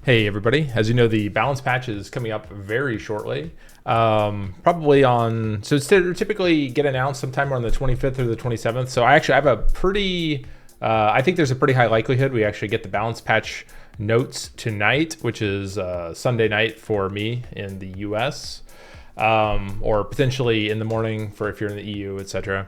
Hey everybody, as you know, the balance patch is coming up very shortly. Probably on, so it's typically get announced sometime on the 25th or the 27th. So I have a pretty, I think there's a pretty high likelihood we actually get the balance patch notes tonight, which is Sunday night for me in the US, or potentially in the morning for if you're in the EU, etc.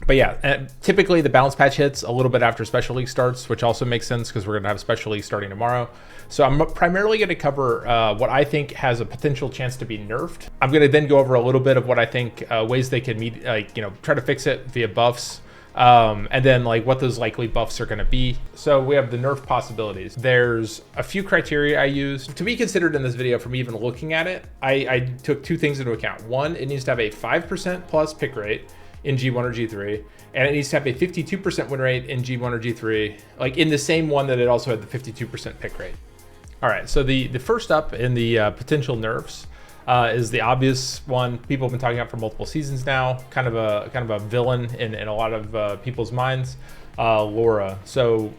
But yeah, typically the balance patch hits a little bit after Special League starts, which also makes sense because we're going to have Special League starting tomorrow. So I'm primarily going to cover what I think has a potential chance to be nerfed. I'm going to then go over a little bit of what I think ways they could meet, try to fix it via buffs. And then what those likely buffs are going to be. So we have the nerf possibilities. There's a few criteria I used to be considered in this video from even looking at it. I took two things into account. One, it needs to have a 5% plus pick rate in G1 or G3, and it needs to have a 52% win rate in G1 or G3, like in the same one that it also had the 52% pick rate. All right, so the first up in the potential nerfs is the obvious one people have been talking about for multiple seasons now, kind of a villain in a lot of people's minds, Laura. So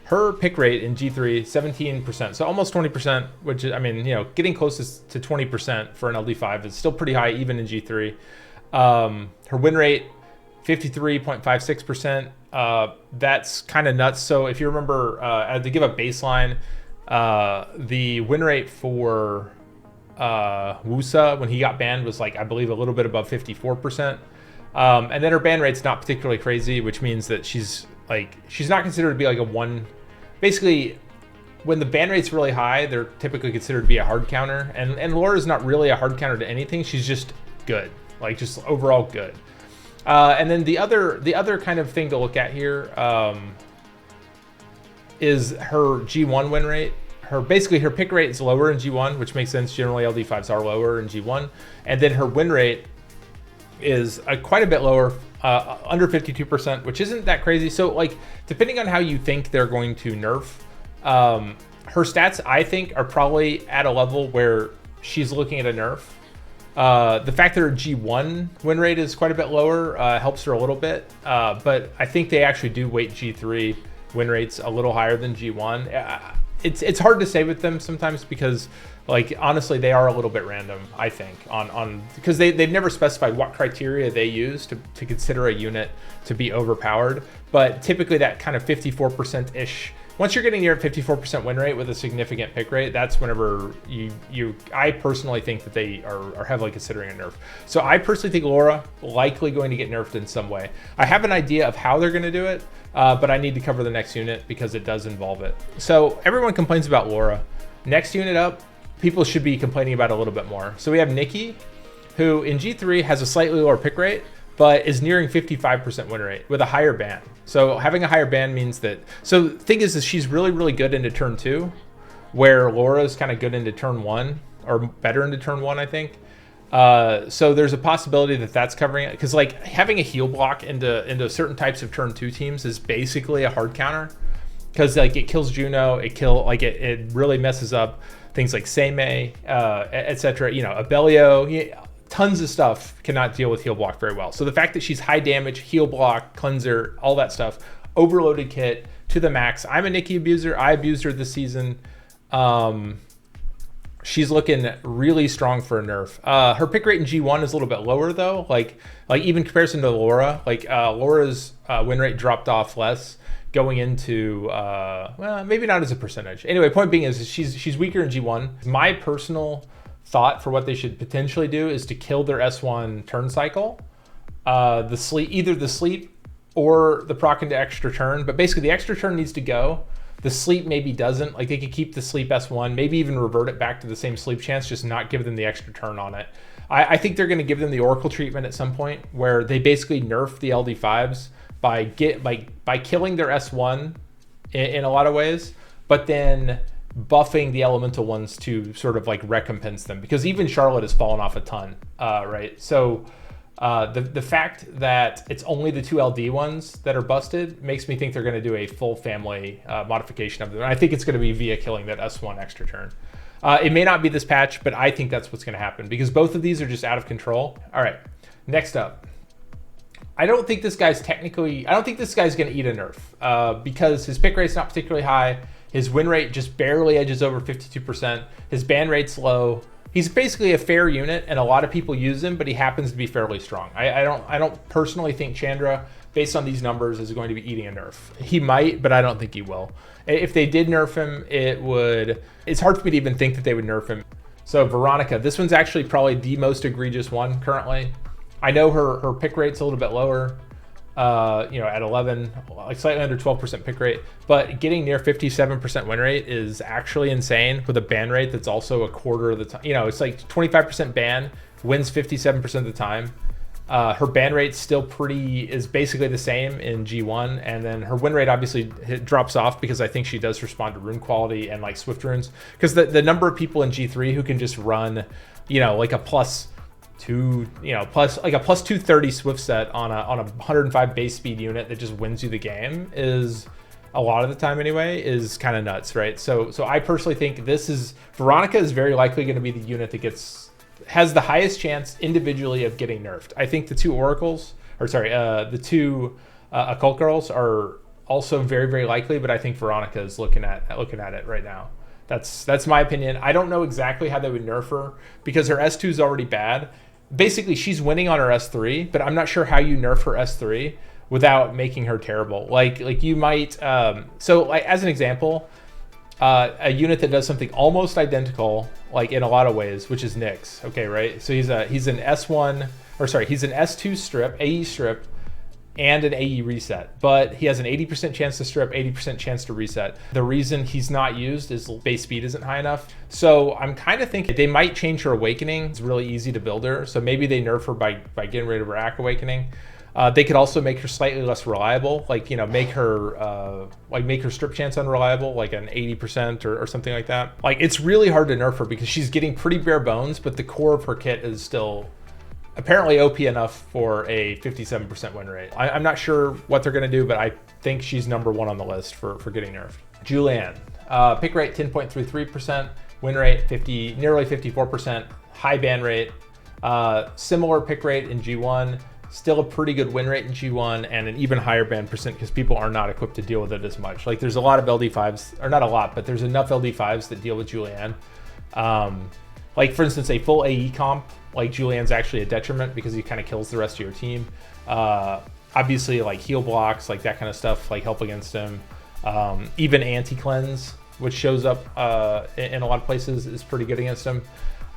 her pick rate in G3, 17%, so almost 20%, which is, I mean, getting close to 20% for an LD5 is still pretty high even in G3. Her win rate, 53.56%. That's kind of nuts. So if you remember, to give a baseline, the win rate for Wusa when he got banned was I believe a little bit above 54%. And then her ban rate's not particularly crazy, which means that she's not considered to be a one. Basically, when the ban rate's really high, they're typically considered to be a hard counter. And Laura's not really a hard counter to anything. She's just good. Just overall good. And then the other kind of thing to look at here is her G1 win rate. Basically her pick rate is lower in G1, which makes sense. Generally LD5s are lower in G1, and then her win rate is quite a bit lower, under 52%, which isn't that crazy. So depending on how you think they're going to nerf, her stats I think are probably at a level where she's looking at a nerf. The fact that her G1 win rate is quite a bit lower helps her a little bit, but I think they actually do weight G3 win rates a little higher than G1. It's hard to say with them sometimes because honestly they are a little bit random, I think, on because they've never specified what criteria they use to consider a unit to be overpowered, but typically that kind of 54%-ish. Once you're getting near 54% win rate with a significant pick rate, that's whenever I personally think that they are heavily considering a nerf. So I personally think Laura likely going to get nerfed in some way. I have an idea of how they're going to do it, but I need to cover the next unit because it does involve it. So everyone complains about Laura. Next unit up, people should be complaining about a little bit more. So we have Nikki, who in G3 has a slightly lower pick rate, but is nearing 55% win rate with a higher ban. So having a higher ban means that, so the thing is she's really, really good into turn 2, where Laura's kind of good into turn 1, or better into turn 1, I think. So there's a possibility that that's covering it, because having a heal block into certain types of turn 2 teams is basically a hard counter, because it kills Juno, it really messes up things like Seimei, etc. Abellio. Tons of stuff cannot deal with heal block very well. So the fact that she's high damage, heal block, cleanser, all that stuff, overloaded kit to the max. I'm a Nikki abuser. I abused her this season. She's looking really strong for a nerf. Her pick rate in G1 is a little bit lower though. Even comparison to Laura, Laura's win rate dropped off less going into, well, maybe not as a percentage. Anyway, point being is she's weaker in G1. My personal thought for what they should potentially do is to kill their S1 turn cycle, either the sleep or the proc into extra turn, but basically the extra turn needs to go. The sleep maybe doesn't. They could keep the sleep S1, maybe even revert it back to the same sleep chance, just not give them the extra turn on it. I think they're going to give them the Oracle treatment at some point where they basically nerf the LD5s by killing their S1 in a lot of ways, but then buffing the elemental ones to sort of recompense them, because even Charlotte has fallen off a ton, right? So the fact that it's only the 2 LD ones that are busted makes me think they're going to do a full family modification of them. And I think it's going to be via killing that S1 extra turn. It may not be this patch, but I think that's what's going to happen because both of these are just out of control. All right, next up. I don't think this guy's going to eat a nerf because his pick rate's not particularly high. His win rate just barely edges over 52%. His ban rate's low. He's basically a fair unit, and a lot of people use him, but he happens to be fairly strong. I don't personally think Chandra, based on these numbers, is going to be eating a nerf. He might, but I don't think he will. If they did nerf him, it's hard for me to even think that they would nerf him. So Veronica, this one's actually probably the most egregious one currently. I know her pick rate's a little bit lower, at 11, like slightly under 12% pick rate, but getting near 57% win rate is actually insane with a ban rate that's also a quarter of the time. It's like 25% ban, wins 57% of the time. Her ban rate is basically the same in G1, and then her win rate obviously drops off because I think she does respond to rune quality and like Swift runes, because the number of people in G3 who can just run, like a plus 230 Swift set on a 105 base speed unit that just wins you the game is, a lot of the time anyway, is kind of nuts, right? So I personally think Veronica is very likely going to be the unit that has the highest chance individually of getting nerfed. I think the two occult girls are also very, very likely, but I think Veronica is looking at it right now. That's my opinion. I don't know exactly how they would nerf her because her S2 is already bad. Basically, she's winning on her S3, but I'm not sure how you nerf her S3 without making her terrible. Like you might. So as an example, a unit that does something almost identical, like in a lot of ways, which is Nyx. Okay, right? So he's an S2 strip, AE strip, and an AE reset, but he has an 80% chance to strip, 80% chance to reset. The reason he's not used is base speed isn't high enough. So I'm kind of thinking they might change her awakening. It's really easy to build her, so maybe they nerf her by getting rid of her Ack awakening. They could also make her slightly less reliable, make her strip chance unreliable, like an 80% or something like that. Like, it's really hard to nerf her because she's getting pretty bare bones, but the core of her kit is still apparently OP enough for a 57% win rate. I'm not sure what they're going to do, but I think she's number one on the list for getting nerfed. Julianne, pick rate 10.33%, win rate nearly 54%, high ban rate, similar pick rate in G1, still a pretty good win rate in G1, and an even higher ban percent because people are not equipped to deal with it as much. Like, there's a lot of LD5s, or not a lot, but there's enough LD5s that deal with Julianne. Like, for instance, a full AE comp, like Julianne's actually a detriment because he kind of kills the rest of your team. Obviously, like heal blocks, like that kind of stuff, like help against him. Even anti-cleanse, which shows up in a lot of places, is pretty good against him.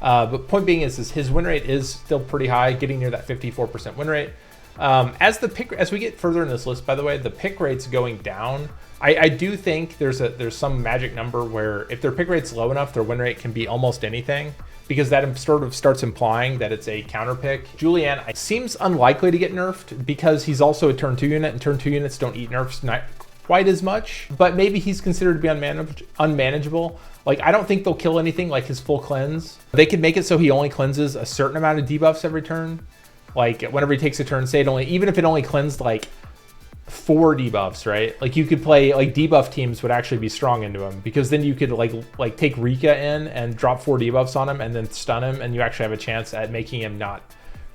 But point being is his win rate is still pretty high, getting near that 54% win rate. As we get further in this list, by the way, the pick rate's going down. I do think there's some magic number where if their pick rate's low enough, their win rate can be almost anything, because that sort of starts implying that it's a counter pick. Julianne seems unlikely to get nerfed because he's also a turn 2 unit, and turn 2 units don't eat nerfs not quite as much, but maybe he's considered to be unmanageable. Like, I don't think they'll kill anything like his full cleanse. They could make it so he only cleanses a certain amount of debuffs every turn. Like, whenever he takes a turn, say even if it only cleansed like 4 debuffs, right? Like, you could play, like, debuff teams would actually be strong into him, because then you could like take Rika in and drop 4 debuffs on him and then stun him, and you actually have a chance at making him not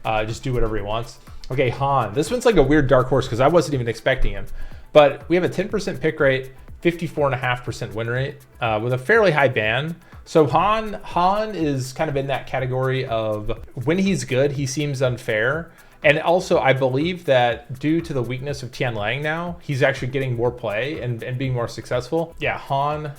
just do whatever he wants. Okay, Han. This one's like a weird dark horse because I wasn't even expecting him. But we have a 10% pick rate, 54.5% win rate, with a fairly high ban. So Han is kind of in that category of, when he's good, he seems unfair. And also, I believe that due to the weakness of Tian Lang now, he's actually getting more play and being more successful. Yeah, Han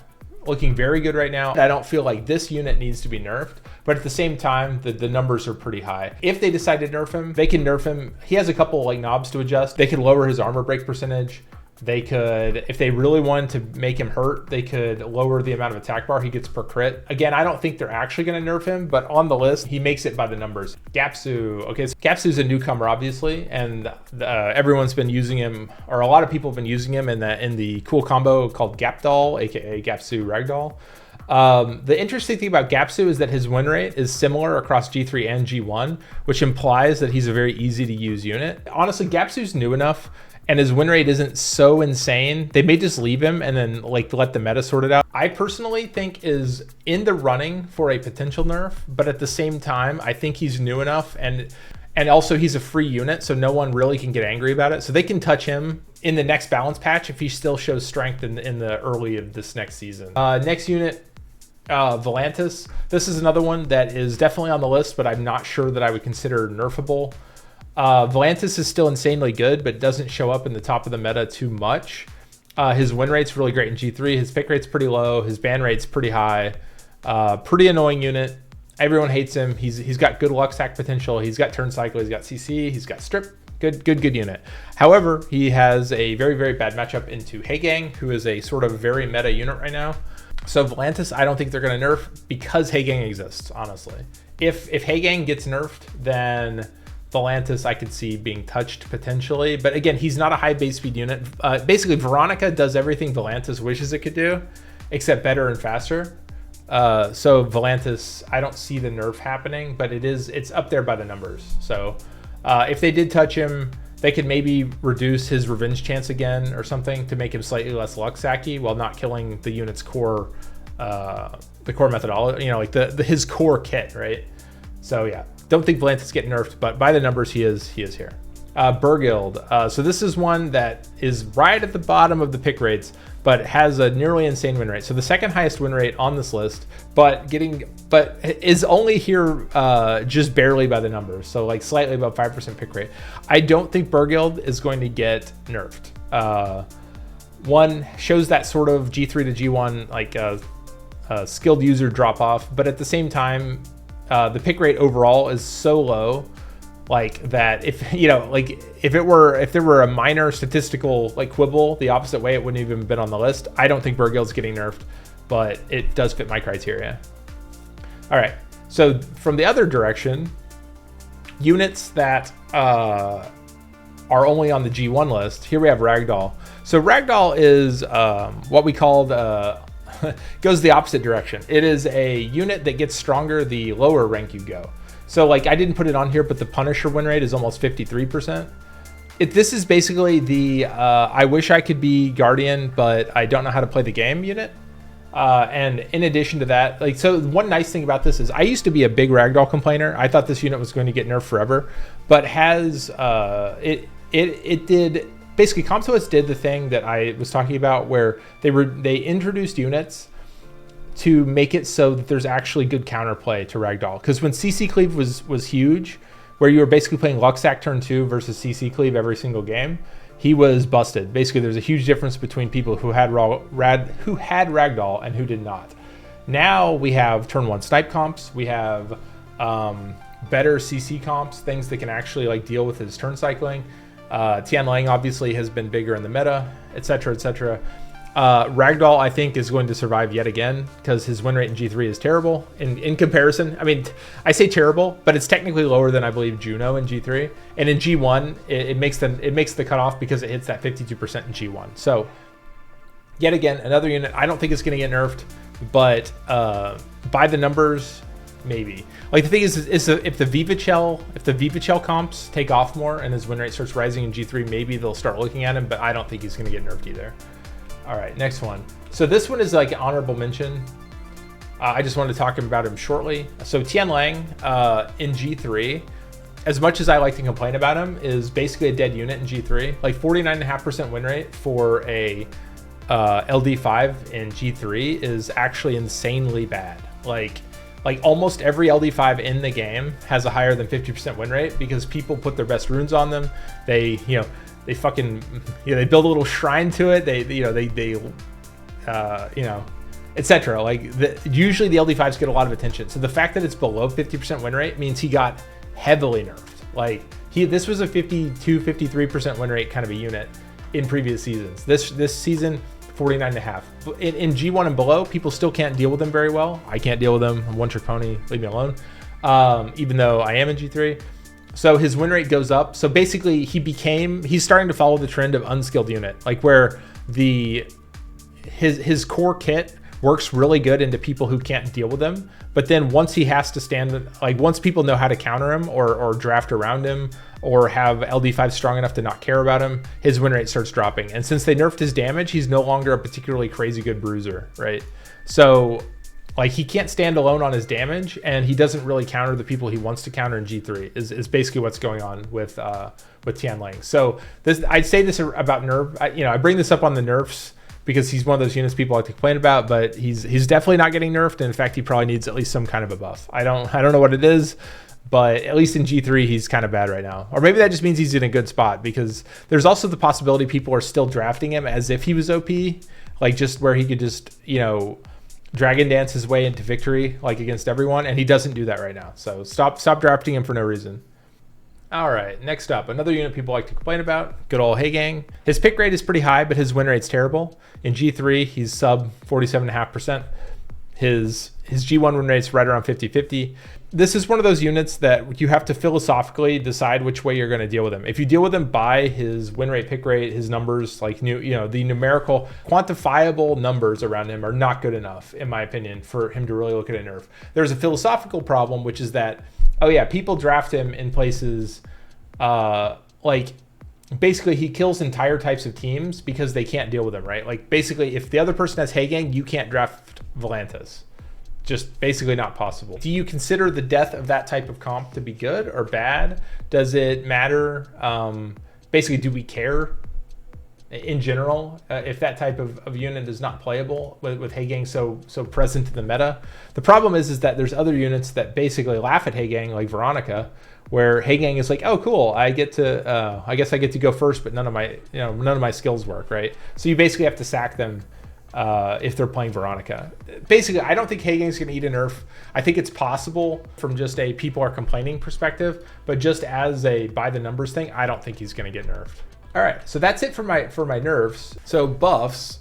looking very good right now. I don't feel like this unit needs to be nerfed, but at the same time, the numbers are pretty high. If they decide to nerf him, they can nerf him. He has a couple like knobs to adjust. They could lower his armor break percentage. They could, if they really wanted to make him hurt, they could lower the amount of attack bar he gets per crit. Again, I don't think they're actually going to nerf him, but on the list, he makes it by the numbers. Gapsu. Okay, so Gapsu's a newcomer, obviously, and everyone's been using him, or a lot of people have been using him in the cool combo called Gapdoll, aka Gapsu Ragdoll. The interesting thing about Gapsu is that his win rate is similar across G3 and G1, which implies that he's a very easy to use unit. Honestly, Gapsu's new enough, and his win rate isn't so insane. They may just leave him and then like let the meta sort it out. I personally think is in the running for a potential nerf, but at the same time, I think he's new enough and And also he's a free unit, so no one really can get angry about it. So they can touch him in the next balance patch if he still shows strength in the early of this next season. Next unit, Volantis. This is another one that is definitely on the list, but I'm not sure that I would consider nerfable. Volantis is still insanely good, but doesn't show up in the top of the meta too much. His win rate's really great in G3. His pick rate's pretty low. His ban rate's pretty high. Pretty annoying unit. Everyone hates him. He's got good luck stack potential. He's got turn cycle. He's got CC. He's got strip. Good unit. However, he has a very, very bad matchup into Heigang, who is a sort of very meta unit right now. So Volantis, I don't think they're going to nerf because Heigang exists, honestly. If Heigang gets nerfed, then Volantis I could see being touched potentially. But again, he's not a high base speed unit. Basically, Veronica does everything Volantis wishes it could do, except better and faster. So Volantis, I don't see the nerf happening, but it's up there by the numbers. So if they did touch him, they could maybe reduce his revenge chance again or something to make him slightly less luck sacky while not killing the unit's core, the core methodology, you know, like his core kit, right? So yeah, don't think Volantis get nerfed, but by the numbers he is here. Burgild. So this is one that is right at the bottom of the pick rates, but has a nearly insane win rate. So the second highest win rate on this list, but is only here just barely by the numbers. So like slightly above 5% pick rate. I don't think Burgild is going to get nerfed. One shows that sort of G3 to G1 like skilled user drop off, but at the same time, the pick rate overall is so low. Like that, if you know, like if there were a minor statistical like quibble the opposite way, it wouldn't even been on the list. I don't think Burgild's getting nerfed, but it does fit my criteria. All right, so from the other direction, units that are only on the G1 list. Here we have Ragdoll. So Ragdoll is what we called goes the opposite direction. It is a unit that gets stronger the lower rank you go. So like I didn't put it on here, but the Punisher win rate is almost 53%. This is basically the I wish I could be Guardian, but I don't know how to play the game unit. And in addition to that, like, so one nice thing about this is I used to be a big Ragdoll complainer. I thought this unit was going to get nerfed forever, but has it did basically Comtois did the thing that I was talking about where they introduced units to make it so that there's actually good counterplay to Ragdoll. Because when CC Cleave was huge, where you were basically playing Luck Stack turn 2 versus CC Cleave every single game, he was busted. Basically, there's a huge difference between people who had Ragdoll and who did not. Now we have turn 1 snipe comps. We have better CC comps, things that can actually like deal with his turn cycling. Tian Lang obviously has been bigger in the meta, etc., etc. Ragdoll, I think, is going to survive yet again because his win rate in G3 is terrible in comparison. I mean, I say terrible, but it's technically lower than I believe Juno in G3. And in G1, it makes the cutoff because it hits that 52% in G1. So yet again, another unit. I don't think it's going to get nerfed, but by the numbers, maybe. Like the thing is if the Vivachel comps take off more and his win rate starts rising in G3, maybe they'll start looking at him. But I don't think he's going to get nerfed either. All right, next one. So this one is like an honorable mention. I just wanted to talk about him shortly. So Tian Lang in G3, as much as I like to complain about him, is basically a dead unit in G3. Like 49.5% win rate for a LD5 in G3 is actually insanely bad. Like almost every LD5 in the game has a higher than 50% win rate because people put their best runes on them. They fucking, they build a little shrine to it. They etc. Like usually the LD5s get a lot of attention. So the fact that it's below 50% win rate means he got heavily nerfed. Like this was a 52, 53% win rate kind of a unit in previous seasons. This season, 49.5. In G1 and below, people still can't deal with him very well. I can't deal with him. I'm one trick pony. Leave me alone. Even though I am in G3. So his win rate goes up. So basically he's starting to follow the trend of unskilled unit, like where his core kit works really good into people who can't deal with him. But then once he has to stand, like once people know how to counter him or draft around him or have LD5 strong enough to not care about him, his win rate starts dropping. And since they nerfed his damage, he's no longer a particularly crazy good bruiser, right? So Like, he can't stand alone on his damage, and he doesn't really counter the people he wants to counter in G3 is basically what's going on with Tianling. So this, I'd say this about nerf. I bring this up on the nerfs because he's one of those units people like to complain about, but he's definitely not getting nerfed. And in fact, he probably needs at least some kind of a buff. I don't know what it is, but at least in G3, he's kind of bad right now. Or maybe that just means he's in a good spot, because there's also the possibility people are still drafting him as if he was OP, like just where he could just, dragon dance his way into victory, like against everyone, and he doesn't do that right now. So stop drafting him for no reason. All right, next up, another unit people like to complain about, good old Heigang. His pick rate is pretty high, but his win rate's terrible. In G3, he's sub 47.5%. His G1 win rate's right around 50-50. This is one of those units that you have to philosophically decide which way you're going to deal with him. If you deal with him by his win rate, pick rate, his numbers, like the numerical, quantifiable numbers around him are not good enough, in my opinion, for him to really look at a nerf. There's a philosophical problem, which is that, people draft him in places like basically he kills entire types of teams because they can't deal with him, right? Like basically if the other person has Heigang, you can't draft Volantis. Just basically not possible. Do you consider the death of that type of comp to be good or bad? Does it matter? Basically, do we care in general if that type of unit is not playable with Heigang so present to the meta? The problem is that there's other units that basically laugh at Heigang, like Veronica, where Heigang is like, oh cool, I guess I get to go first, but none of my skills work, right? So you basically have to sack them if they're playing Veronica. Basically, I don't think Heigang's gonna eat a nerf. I think it's possible from just a people are complaining perspective, but just as a by the numbers thing, I don't think he's gonna get nerfed. All right, so that's it for my nerfs. So buffs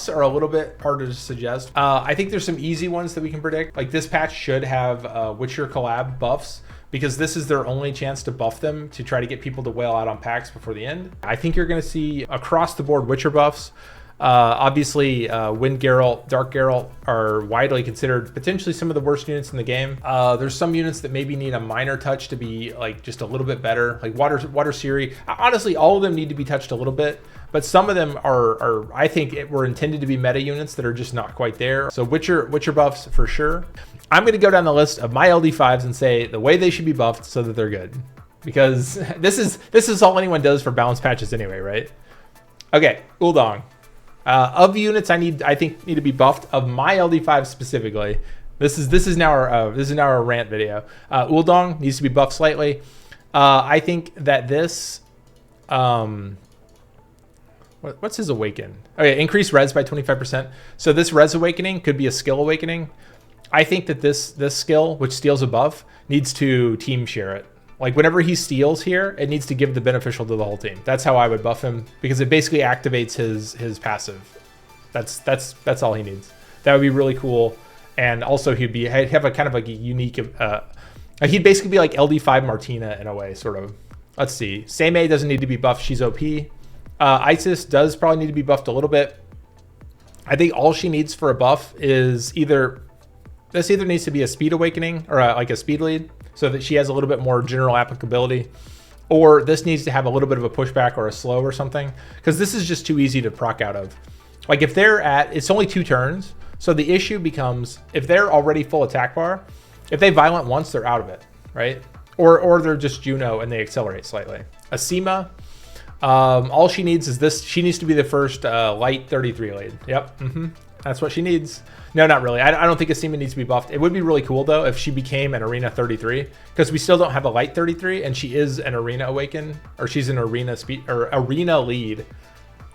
are a little bit harder to suggest. I think there's some easy ones that we can predict. Like this patch should have Witcher collab buffs, because this is their only chance to buff them to try to get people to wail out on packs before the end. I think you're gonna see across the board Witcher buffs. Obviously, Wind Geralt, Dark Geralt are widely considered potentially some of the worst units in the game. There's some units that maybe need a minor touch to be like just a little bit better, like Water Siri. Honestly, all of them need to be touched a little bit, but some of them are I think were intended to be meta units that are just not quite there. So Witcher buffs for sure. I'm going to go down the list of my LD5s and say the way they should be buffed so that they're good, because this is all anyone does for balance patches anyway, right? Okay, Uldong. Of the units I think need to be buffed, of my LD5 specifically, this is now our rant video. Uldong needs to be buffed slightly. I think that this what's his awaken? Okay, increase res by 25%. So this res awakening could be a skill awakening. I think that this skill, which steals a buff, needs to team share it. Like whenever he steals here, it needs to give the beneficial to the whole team. That's how I would buff him, because it basically activates his passive. That's all he needs. That would be really cool. And also he'd have a kind of like a unique, he'd basically be like LD5 Martina in a way, sort of. Let's see. Seimei doesn't need to be buffed. She's OP. Isis does probably need to be buffed a little bit. I think all she needs for a buff is either needs to be a speed awakening or like a speed lead, so that she has a little bit more general applicability, or this needs to have a little bit of a pushback or a slow or something, because this is just too easy to proc out of. Like if it's only 2 turns, so the issue becomes if they're already full attack bar, if they violent once, they're out of it, right? Or they're just Juno and they accelerate slightly. Asima, all she needs is this. She needs to be the first light 33 lead. Yep, that's what she needs. No, not really. I don't think Asima needs to be buffed. It would be really cool though if she became an Arena 33, because we still don't have a light 33, and she is an Arena Awaken, or she's an Arena speed or Arena lead.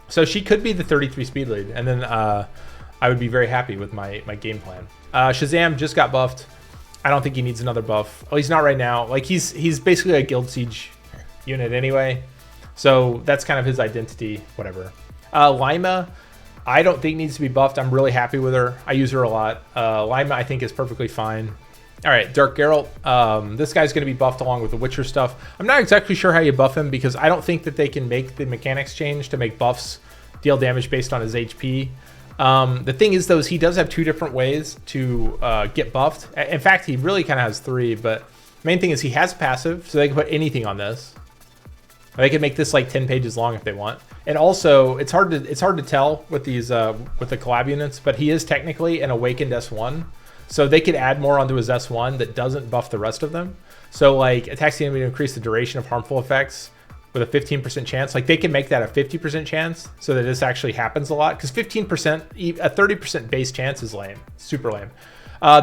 So she could be the 33 speed lead, and then I would be very happy with my game plan. Shazam just got buffed. I don't think he needs another buff, at least not right now. Like he's basically a Guild Siege unit anyway, so that's kind of his identity. Whatever. Lima, I don't think needs to be buffed. I'm really happy with her. I use her a lot. Lima, I think, is perfectly fine. All right, Dark Geralt. This guy's going to be buffed along with the Witcher stuff. I'm not exactly sure how you buff him, because I don't think that they can make the mechanics change to make buffs deal damage based on his HP. The thing is, though, is he does have 2 different ways to get buffed. In fact, he really kind of has 3, but main thing is he has passive, so they can put anything on this. They can make this like 10 pages long if they want. And also, it's hard to tell with these with the collab units, but he is technically an awakened S1. So they could add more onto his S1 that doesn't buff the rest of them. So like attacks the enemy to increase the duration of harmful effects with a 15% chance. Like they can make that a 50% chance so that this actually happens a lot, because 15%, a 30% base chance is lame, super lame.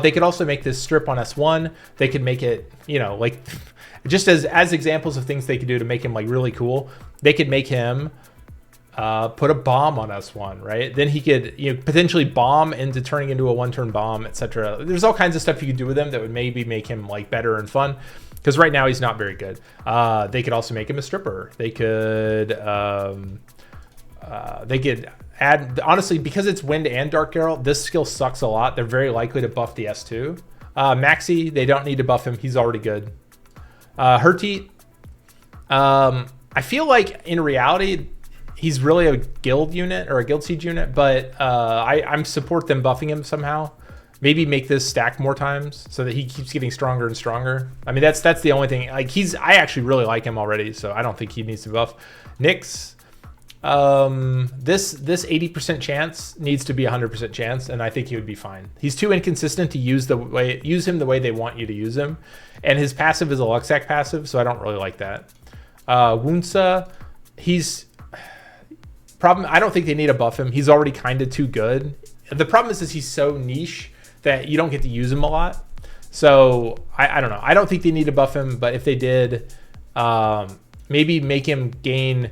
They could also make this strip on S1. They could make it, you know, like just as examples of things they could do to make him like really cool. They could make him put a bomb on S1, right? Then he could, you know, potentially bomb into turning into a one-turn bomb, etc. There's all kinds of stuff you could do with him that would maybe make him like better and fun, because right now he's not very good. They could also make him a stripper. They could add, honestly, because it's Wind and Dark Arrow, this skill sucks a lot. They're very likely to buff the S2. Maxi, they don't need to buff him. He's already good. Herteat, I feel like in reality, he's really a guild unit or a guild siege unit, but I'm support them buffing him somehow. Maybe make this stack more times so that he keeps getting stronger and stronger. I mean, that's the only thing. Like I actually really like him already, so I don't think he needs to buff. Nyx, this 80% chance needs to be 100% chance, and I think he would be fine. He's too inconsistent to use him the way they want you to use him, and his passive is a Luxac passive, so I don't really like that. Wunsa, I don't think they need to buff him. He's already kind of too good. The problem is he's so niche that you don't get to use him a lot. So I don't know. I don't think they need to buff him, but if they did, maybe make him gain,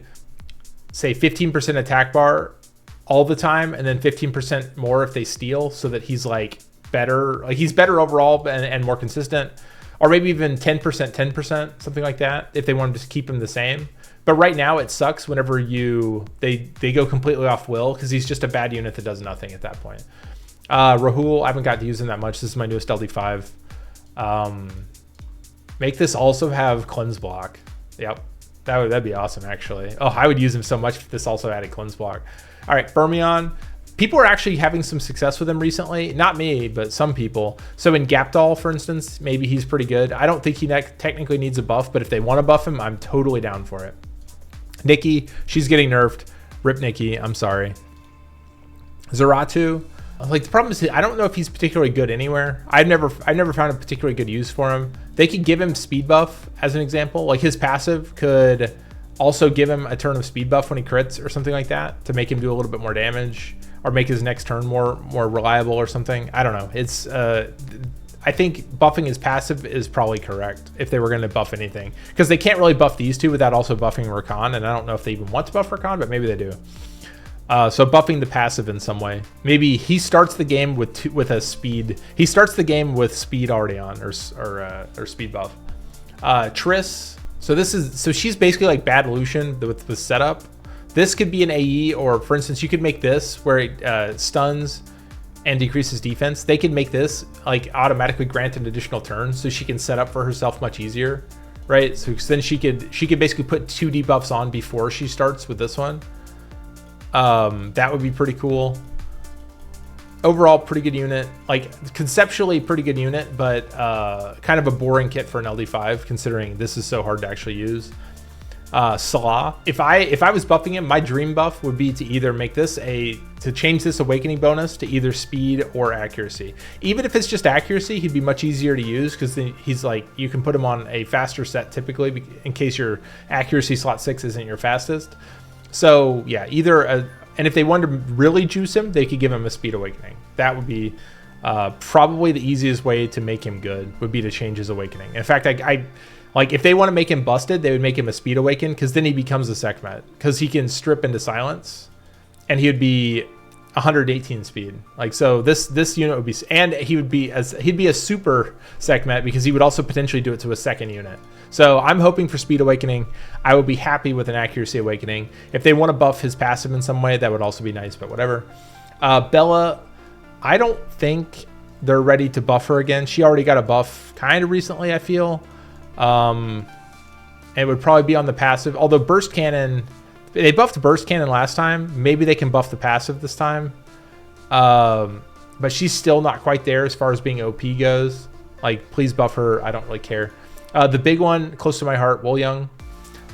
say, 15% attack bar all the time, and then 15% more if they steal, so that he's like better. Like he's better overall and more consistent. Or maybe even 10%, something like that, if they wanted to keep him the same. But right now it sucks whenever they go completely off will, because he's just a bad unit that does nothing at that point. Rahul, I haven't got to use him that much. This is my newest LD5. Make this also have cleanse block. Yep, that'd be awesome actually. Oh, I would use him so much if this also added cleanse block. All right, Fermion. People are actually having some success with him recently. Not me, but some people. So in Gapdol, for instance, maybe he's pretty good. I don't think he technically needs a buff, but if they want to buff him, I'm totally down for it. Nikki, she's getting nerfed. Rip Nikki, I'm sorry. Zeratu, like the problem is I don't know if he's particularly good anywhere. I've never found a particularly good use for him. They could give him speed buff as an example. Like his passive could also give him a turn of speed buff when he crits or something like that to make him do a little bit more damage, or make his next turn more reliable or something. I don't know. It's I think buffing his passive is probably correct if they were going to buff anything, because they can't really buff these two without also buffing Rakan, and I don't know if they even want to buff Rakan, but maybe they do. So buffing the passive in some way. Maybe he starts the game with a speed. He starts the game with speed already on, or speed buff. Triss. So she's basically like Bad Lucian with the setup. This could be an AE, or for instance, you could make this where it stuns and decreases defense. They can make this like automatically grant an additional turn, so she can set up for herself much easier, right? So then she could basically put 2 debuffs on before she starts with this one. That would be pretty cool. Overall, pretty good unit. Like conceptually, pretty good unit, but kind of a boring kit for an LD5, considering this is so hard to actually use. Salah, if I was buffing him, my dream buff would be to either make this to change this awakening bonus to either speed or accuracy. Even if it's just accuracy, he'd be much easier to use, because he's like, you can put him on a faster set typically in case your accuracy slot 6 isn't your fastest. So yeah, and if they wanted to really juice him, they could give him a speed awakening. That would be probably the easiest way to make him good, would be to change his awakening. In fact, like if they want to make him busted, they would make him a speed awaken, because then he becomes a Sekhmet, because he can strip into silence, and he would be 118 speed. Like, so this unit would be, and he'd be a super Sekhmet, because he would also potentially do it to a second unit. So I'm hoping for speed awakening. I would be happy with an accuracy awakening. If they want to buff his passive in some way, that would also be nice, but whatever. Bella, I don't think they're ready to buff her again. She already got a buff kind of recently, I feel. It would probably be on the passive, although burst cannon, they buffed burst cannon last time. Maybe they can buff the passive this time. But she's still not quite there as far as being OP goes. Like, please buff her. I don't really care. The big one close to my heart, Wolyung.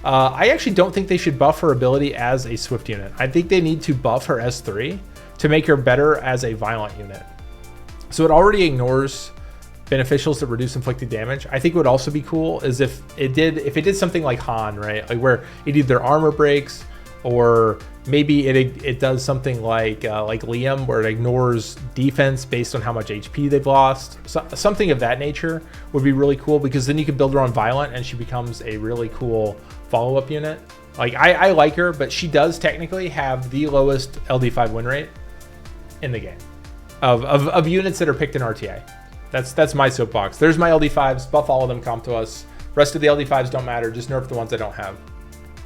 I actually don't think they should buff her ability as a swift unit. I think they need to buff her S3 to make her better as a violent unit. So it already ignores beneficials that reduce inflicted damage. I think what would also be cool is if it did something like Han, right? Like where it either armor breaks, or maybe it does something like Liam, where it ignores defense based on how much HP they've lost. So, something of that nature would be really cool, because then you could build her on Violent and she becomes a really cool follow-up unit. Like I like her, but she does technically have the lowest LD5 win rate in the game of units that are picked in RTA. That's my soapbox. There's my LD5s. Buff all of them, comp to us. Rest of the LD5s don't matter. Just nerf the ones I don't have.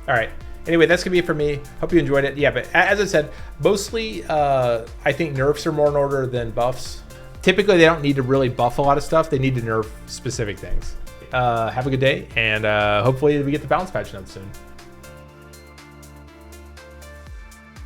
All right. Anyway, that's gonna be it for me. Hope you enjoyed it. Yeah, but as I said, mostly I think nerfs are more in order than buffs. Typically, they don't need to really buff a lot of stuff. They need to nerf specific things. Have a good day, and hopefully we get the balance patch done soon.